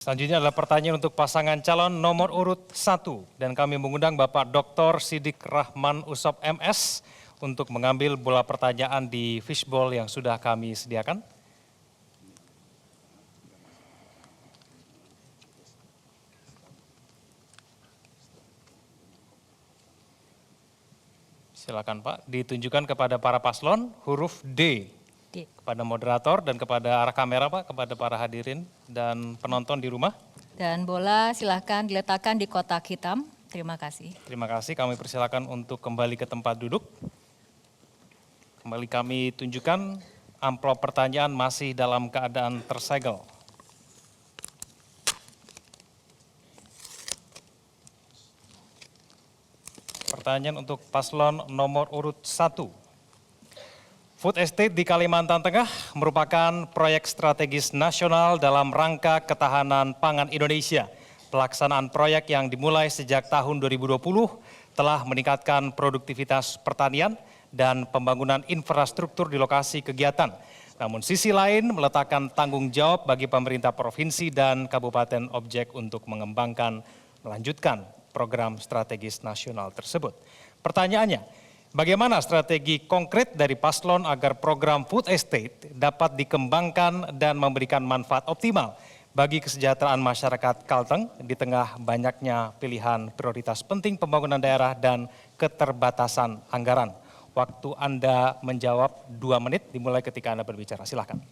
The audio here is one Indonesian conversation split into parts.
Selanjutnya adalah pertanyaan untuk pasangan calon nomor urut 1 dan kami mengundang Bapak Dr. Sidik Rahman Usop MS untuk mengambil bola pertanyaan di fishbowl yang sudah kami sediakan. Silakan Pak, ditunjukkan kepada para paslon huruf D. Kepada moderator dan kepada arah kamera Pak, kepada para hadirin dan penonton di rumah. Dan bola silakan diletakkan di kotak hitam. Terima kasih. Terima kasih, kami persilakan untuk kembali ke tempat duduk. Kembali kami tunjukkan amplop pertanyaan masih dalam keadaan tersegel. Pertanyaan untuk paslon nomor urut 1. Food Estate di Kalimantan Tengah merupakan proyek strategis nasional dalam rangka ketahanan pangan Indonesia. Pelaksanaan proyek yang dimulai sejak tahun 2020 telah meningkatkan produktivitas pertanian dan pembangunan infrastruktur di lokasi kegiatan. Namun sisi lain meletakkan tanggung jawab bagi pemerintah provinsi dan kabupaten objek untuk mengembangkan, melanjutkan program strategis nasional tersebut. Pertanyaannya, bagaimana strategi konkret dari paslon agar program Food Estate dapat dikembangkan dan memberikan manfaat optimal bagi kesejahteraan masyarakat Kalteng di tengah banyaknya pilihan prioritas penting pembangunan daerah dan keterbatasan anggaran? Waktu Anda menjawab 2 menit dimulai ketika Anda berbicara. Silakan.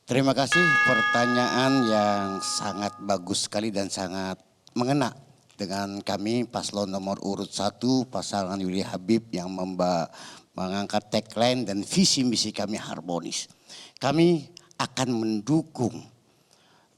Terima kasih, pertanyaan yang sangat bagus sekali dan sangat mengena dengan kami paslon nomor urut 1 pasangan Yuli Habib yang mengangkat tagline dan visi misi kami harmonis. Kami akan mendukung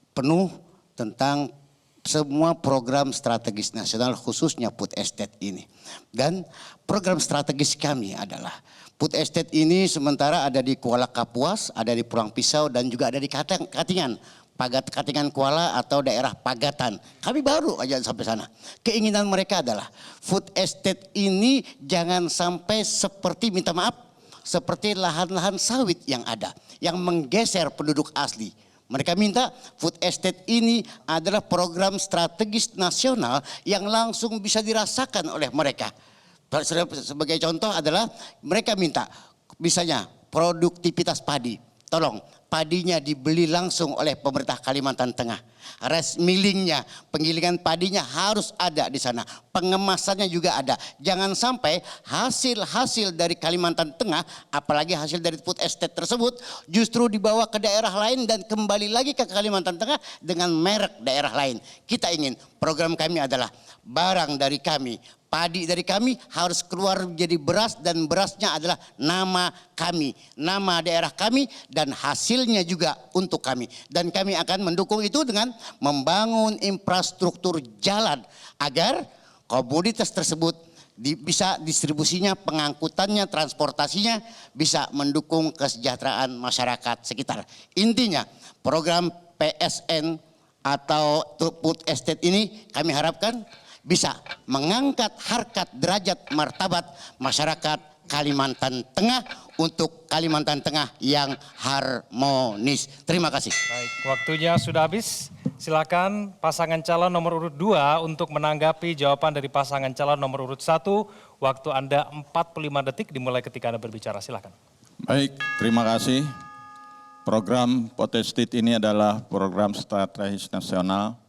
penuh tentang semua program strategis nasional khususnya Food Estate ini. Dan program strategis kami adalah Food Estate ini sementara ada di Kuala Kapuas, ada di Pulang Pisau dan juga ada di Katingan. Katingan Kuala atau daerah Pagatan. Kami baru aja sampai sana. Keinginan mereka adalah Food Estate ini jangan sampai seperti, minta maaf, seperti lahan-lahan sawit yang ada, yang menggeser penduduk asli. Mereka minta Food Estate ini adalah program strategis nasional yang langsung bisa dirasakan oleh mereka. Sebagai contoh adalah mereka minta misalnya produktivitas padi. Tolong padinya dibeli langsung oleh pemerintah Kalimantan Tengah. Rice millingnya, penggilingan padinya harus ada di sana. Pengemasannya juga ada. Jangan sampai hasil-hasil dari Kalimantan Tengah, apalagi hasil dari Food Estate tersebut, justru dibawa ke daerah lain dan kembali lagi ke Kalimantan Tengah dengan merek daerah lain. Kita ingin program kami adalah barang dari kami, padi dari kami harus keluar menjadi beras dan berasnya adalah nama kami, nama daerah kami dan hasilnya juga untuk kami. Dan kami akan mendukung itu dengan membangun infrastruktur jalan agar komoditas tersebut bisa distribusinya, pengangkutannya, transportasinya bisa mendukung kesejahteraan masyarakat sekitar. Intinya program PSN atau Food Estate ini kami harapkan bisa mengangkat harkat derajat martabat masyarakat Kalimantan Tengah untuk Kalimantan Tengah yang harmonis. Terima kasih. Baik, waktunya sudah habis. Silakan pasangan calon nomor urut 2 untuk menanggapi jawaban dari pasangan calon nomor urut 1. Waktu Anda 45 detik dimulai ketika Anda berbicara. Silakan. Baik, terima kasih. Program Food Estate ini adalah program strategis nasional.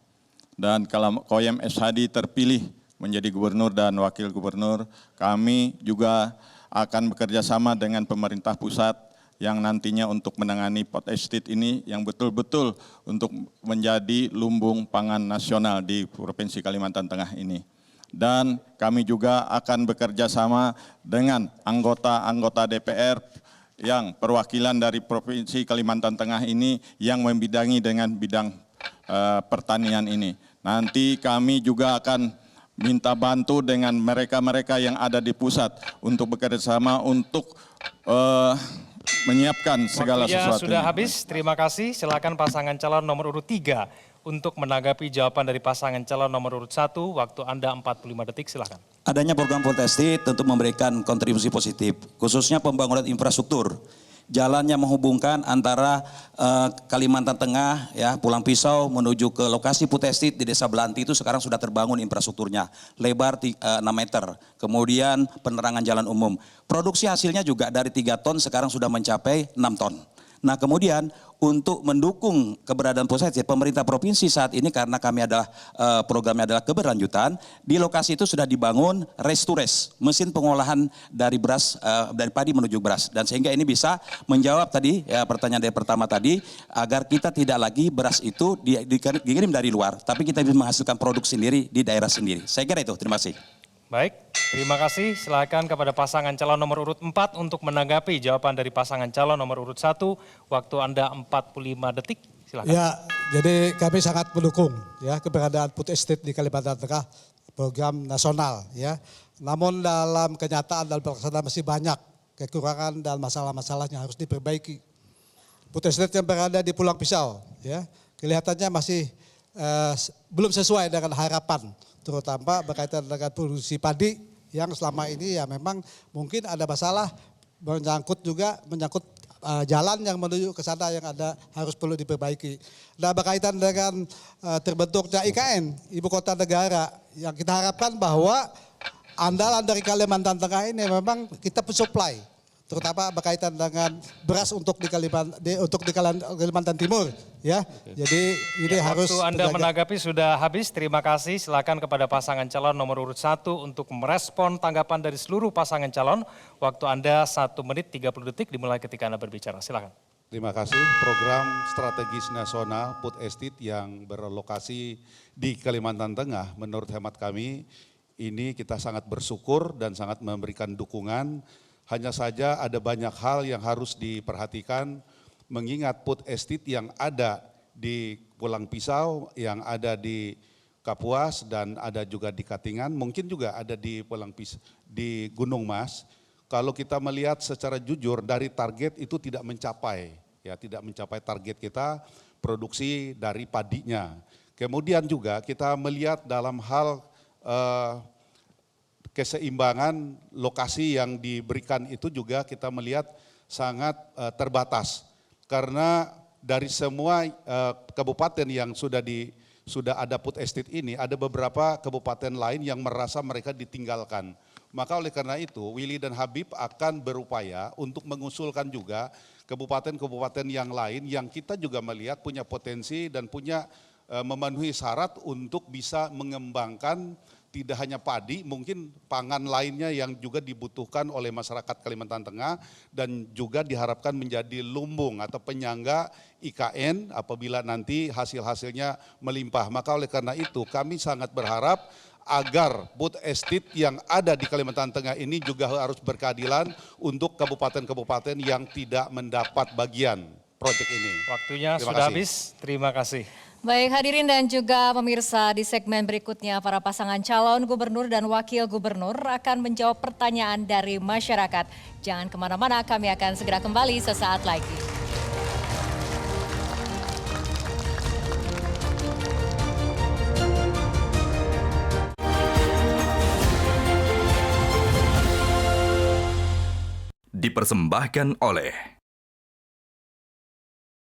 Dan kalau Koyem S. Hadi terpilih menjadi gubernur dan wakil gubernur, kami juga akan bekerja sama dengan pemerintah pusat yang nantinya untuk menangani Food Estate ini yang betul-betul untuk menjadi lumbung pangan nasional di Provinsi Kalimantan Tengah ini. Dan kami juga akan bekerja sama dengan anggota-anggota DPR yang perwakilan dari Provinsi Kalimantan Tengah ini yang membidangi dengan bidang pertanian ini. Nanti kami juga akan minta bantu dengan mereka-mereka yang ada di pusat untuk bekerja sama untuk menyiapkan segala sesuatu. Sudah habis, terima kasih. Silakan pasangan calon nomor urut 3 untuk menanggapi jawaban dari pasangan calon nomor urut 1. Waktu Anda 45 detik, silakan. Adanya program Food Estate tentu memberikan kontribusi positif, khususnya pembangunan infrastruktur. jalan yang menghubungkan antara Kalimantan Tengah, ya, Pulang Pisau menuju ke lokasi Food Estate di Desa Belanti itu sekarang sudah terbangun infrastrukturnya, lebar 6 meter, kemudian penerangan jalan umum. Produksi hasilnya juga dari 3 ton sekarang sudah mencapai 6 ton. Nah kemudian untuk mendukung keberadaan Food Estate, pemerintah provinsi saat ini karena kami adalah programnya adalah keberlanjutan, di lokasi itu sudah dibangun race to race, mesin pengolahan dari beras, dari padi menuju beras. Dan sehingga ini bisa menjawab tadi ya, pertanyaan dari pertama tadi, agar kita tidak lagi beras itu dikirim dari luar, tapi kita bisa menghasilkan produk sendiri di daerah sendiri. Saya kira itu, terima kasih. Baik, terima kasih. Silakan kepada pasangan calon nomor urut 4 untuk menanggapi jawaban dari pasangan calon nomor urut 1. Waktu Anda 45 detik. Silakan. Ya, jadi kami sangat mendukung ya keberadaan Food Estate di Kalimantan Tengah, program nasional ya. Namun dalam kenyataan dan pelaksanaan masih banyak kekurangan dan masalah-masalah yang harus diperbaiki. Food Estate yang berada di Pulang Pisau ya, kelihatannya masih belum sesuai dengan harapan, terutama berkaitan dengan produksi padi yang selama ini ya memang mungkin ada masalah menyangkut jalan yang menuju ke sana yang harus perlu diperbaiki. Nah berkaitan dengan terbentuknya IKN, Ibu Kota Negara, yang kita harapkan bahwa andalan dari Kalimantan Tengah ini memang kita supply, terutama berkaitan dengan beras untuk di Kalimantan Timur ya. Jadi ini Ya, harus waktu Anda menanggapi sudah habis. Terima kasih. Silakan kepada pasangan calon nomor urut 1 untuk merespon tanggapan dari seluruh pasangan calon. Waktu Anda 1 menit 30 detik dimulai ketika Anda berbicara. Silakan. Terima kasih. Program strategis nasional Food Estate yang berlokasi di Kalimantan Tengah, menurut hemat kami ini kita sangat bersyukur dan sangat memberikan dukungan. Hanya saja ada banyak hal yang harus diperhatikan, mengingat Food Estate yang ada di Pulang Pisau, yang ada di Kapuas dan ada juga di Katingan, mungkin juga ada di di Gunung Mas. Kalau kita melihat secara jujur dari target itu tidak mencapai, ya tidak mencapai target kita produksi dari padinya. Kemudian juga kita melihat dalam hal keseimbangan lokasi yang diberikan itu juga kita melihat sangat terbatas. Karena dari semua kabupaten yang sudah ada Food Estate ini, ada beberapa kabupaten lain yang merasa mereka ditinggalkan. Maka oleh karena itu Willy dan Habib akan berupaya untuk mengusulkan juga kabupaten-kabupaten yang lain yang kita juga melihat punya potensi dan punya memenuhi syarat untuk bisa mengembangkan tidak hanya padi, mungkin pangan lainnya yang juga dibutuhkan oleh masyarakat Kalimantan Tengah dan juga diharapkan menjadi lumbung atau penyangga IKN apabila nanti hasil-hasilnya melimpah. Maka oleh karena itu kami sangat berharap agar Food Estate yang ada di Kalimantan Tengah ini juga harus berkeadilan untuk kabupaten-kabupaten yang tidak mendapat bagian proyek ini. Waktunya Terima sudah kasih. habis. Terima kasih. Baik hadirin dan juga pemirsa, di segmen berikutnya para pasangan calon gubernur dan wakil gubernur akan menjawab pertanyaan dari masyarakat. Jangan kemana-mana, kami akan segera kembali sesaat lagi. Dipersembahkan oleh